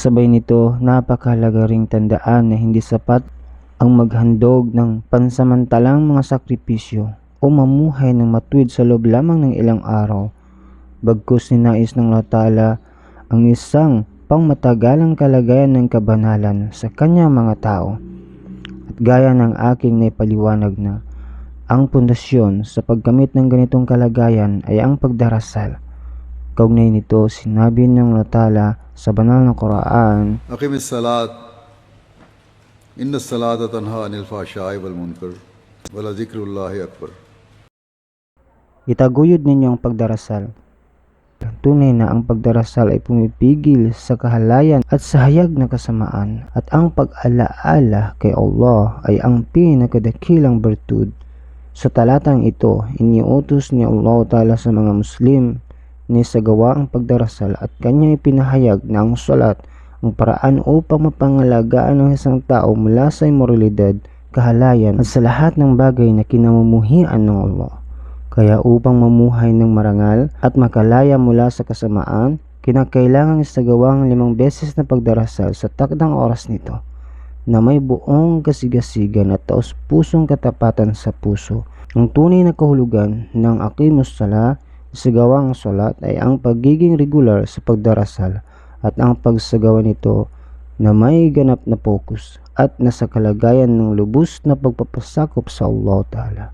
Kasabay nito, napakahalaga ring tandaan na hindi sapat ang maghandog ng pansamantalang mga sakripisyo o mamuhay ng matuwid sa loob lamang ng ilang araw. Bagkus ninais ng Allah Ta'ala ang isang pangmatagalang kalagayan ng kabanalan sa kanyang mga tao. At gaya ng aking naipaliwanag na, ang pundasyon sa pagkamit ng ganitong kalagayan ay ang pagdarasal. Kaugnay nito, sinabi ng Allah Ta'ala sa banal na Quran, Aqimis salat, inna salata tanha anil fahsya'i wal munkar, wala zikrullahi akbar. itaguyod ninyo ang pagdarasal. Tunay na ang pagdarasal ay pumipigil sa kahalayan at sa hayag na kasamaan, at ang pag-alaala kay Allah ay ang pinakadakilang bertud. Sa talatang ito, iniutos ni Allah Ta'ala sa mga Muslim na isagawa ang pagdarasal at kanya ipinahayag na ang salat ang paraan upang mapangalagaan ng isang tao mula sa imoralidad, kahalayan at sa lahat ng bagay na kinamumuhian ng Allah. Kaya upang mamuhay ng marangal at makalaya mula sa kasamaan, kinakailangang isagawa ang 5 beses na pagdarasal sa takdang oras nito, na may buong kasigasigan at taos-pusong katapatan sa puso. Ang tunay na kahulugan ng Aqimus Salah, isagawa ang salat, ay ang pagiging regular sa pagdarasal at ang pagsagawa nito na may ganap na focus at nasa kalagayan ng lubos na pagpapasakop sa Allah Ta'ala.